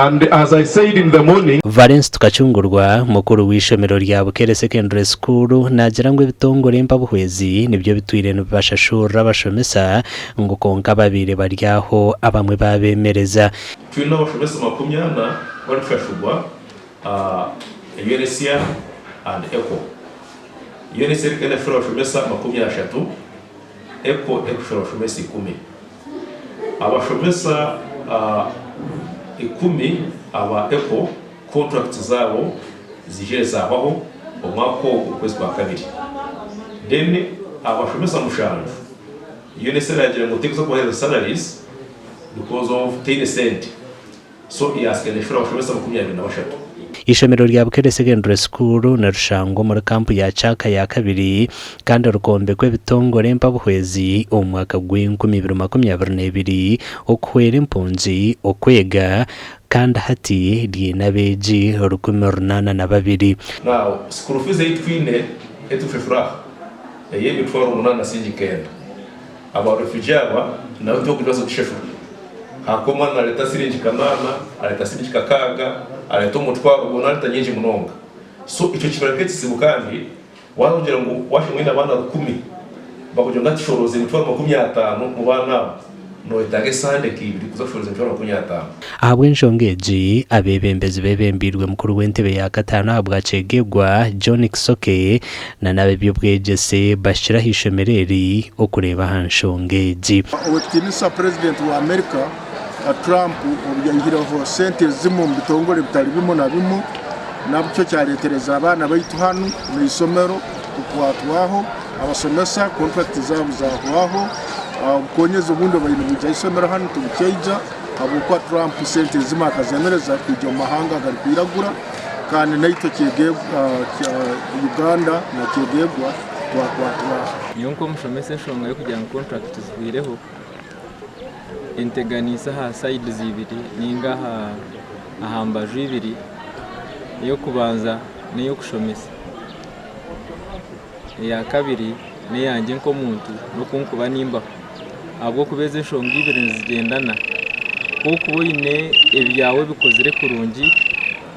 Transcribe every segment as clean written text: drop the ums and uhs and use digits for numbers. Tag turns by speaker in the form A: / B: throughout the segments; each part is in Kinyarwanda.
A: And as I said in the morning,
B: Valence Tukachungurwa mukuru w'ishomero rya Bukere Secondary School nagira ngo ibitongore mbabuhwezi nibyo bitwire bashashura bashomesa ngo konka babire baryaho abamwe babemereza
C: twina bashomesa 20 bari fashugwa UNHCR and ECHO. UNHCR kene fura bashomesa 30 ECHO fura bashomesa 10 abashomesa 10 aba ECHO contract zabo zije zabaho umwaka ukwezi kwa kabiri then abashomesa mushanju UNHCR yagira ngo tekzo kwa salaries because of 10 cent so yaskele fura bashomesa 23.
B: Ishomero rya Bukere Secondary School na rushango muri kampu ya Chaka ya kabiri kandi rukombe kw'ibitongore mbabuhwezi umwaka gw'I2022 okwera impunzi okwega kandi hati ryinabeji 182.
C: Now school fees eitwine etufefura yebe 8 sinjikenda aba refugee aba na byo kubazo gishefu hakoma na leta sirinji kanana aleta sirinji kakaga aleta umutwaro ubona leta nyinji munonga so ico kibaraketse sibukandi wagira ngo washimwe abana 10 bakujonga tishoroze umutwaro 50 mu bana no itage sande kibiri kuzashoroze umutwaro 50.
B: Ahabwe nshongeji abebembezi bebembirwe mukuru w'entebe ya gatano abwacegegwa John Kisoke na nabe by'ubwegese bashira hishemereri okureba hanshongeji
D: ubutinisa president wa America Trump ubyangireho sente zimu bitongore bitari bimo na bimo nabyo cyaretereza abana bayitu hano mu isomero kukwatwaho abasomesa contract zabo zaho konyeza ubundi bayinu bujya isomero hano tubukeja abo kwa Trump sente zima akazemereza kujya mahanga gari kwiragura kandi naito kege Uganda na kegegwa kwa
E: yonko mushomese shonga yo kujya contract zibireho integanisa ha side zibiri ninga ahambaju ibiri yo kubanza niyo kushomesa ya kabiri ne yanjye nko muntu no kunkuba nimba abwo kubeze shonga ibiri zigendana kuko boyine ebyawe bikozere kurungi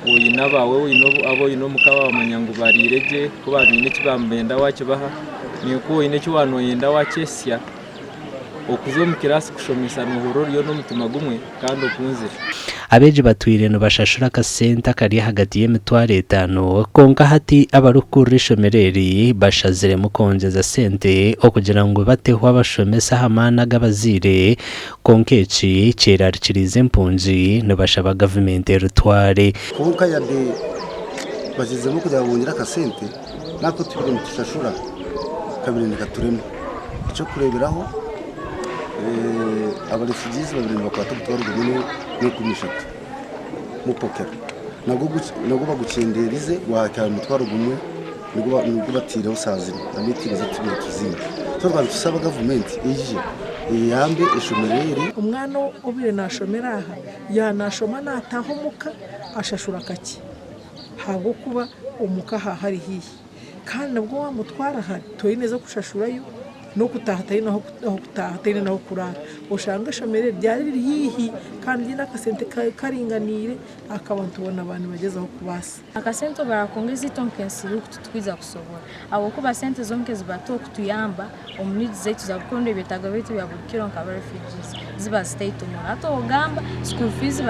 E: oyina bawe oyino abo yino mukaba bamanyangu barireje ko barine kibambenda wakibaha ni ko oyine kiwano yenda wakesya okuzo mu kirasi kushomesa nuhoro ryo no mutima gumwe kandi okunzira
B: abeje batwire no bashashura kasenta kari hagati y'emitware 5 konka hati abarukuru ishomereri bashazire mu konjeza sente okugira ngo bateho abashomesa hamana gabazire konkeci cerarikirize impunzi no bashaba government rutware
F: konka ya de bazize mu kujya bongera kasente nako tubire mutashashura kabiri nikaturemo cyo kureberaho abarefugizi babiri bakwata gutwara gumwe no kumishatu mu poker nago bagucenderize wakara mutwaro gumwe nigo batira usazira amitirize tubizina so twasaba government ije yambe ishomereri
G: umwana obire nashomeraha yanashoma natahumuka ashashura kaki hago kuba umuka hari hihi kandi nabwo wamutwara hari toyineza kushashurayo no kutahatari naho kutahatari naho kurara ushanga shomere byari biri hihi kandi n'akasente karinganire akabantu bona abantu bagezaho kubasa
H: akasente barakongeza itonkensi twiza kusobora abo kuba sente zonke zibato kutuyamba omunidi zetu za bukonde betaga betu ya bukiro nka refugees ziba state morato ogamba school fees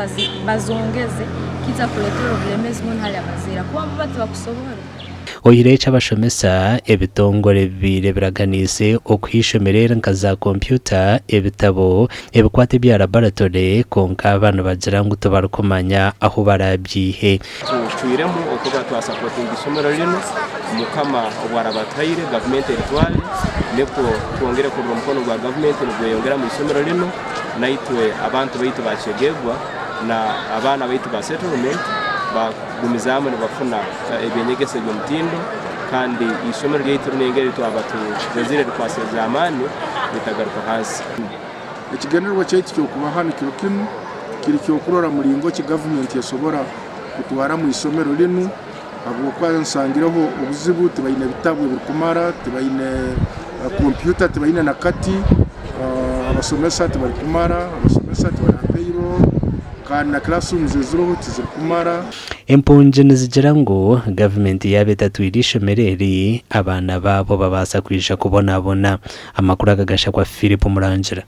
H: bazongeze kiza kuletera problems mu hali abazira kuba mbati bakusobora
B: oyirecha bashomesa ebitongore bireberaganise okwishomerera nkaza computer ebitabo ebikwate bya laboratory konka abantu bagira ngo tubarukomanya aho barabyihe
I: twiremo okuba twasupporting isomero lino mukama obwarabatayire government etwale neko twongere ku mukono gwa government nibwo yongera mu isomero lino naitwe abantu baitu bacegegwa na abana baitu ba settlement bagumizamo bafuna ebenyegese by'umutindo kandi isomero ry'itu n'engeri twabatu bazire twaseza amani bitagaruka hasi
D: ikiganiro cy'iki cyo kuba hano kiri cyo kurora muringo ki government yasobora kutwara mu isomero lino abo kwansangiraho ubuzibu tibayine bitabwe bikumara tibayine computer tibayine na kati abasomesa tibari kumara abasomesa tibari payroll kandi na classrooms ziriho tiziri kumara.
B: Impunzi nizigira ngo gavumenti yabetatwira ishomereri abana babo babasa kwisha kubonabona. Amakuru agagasha kwa Philip Murangira.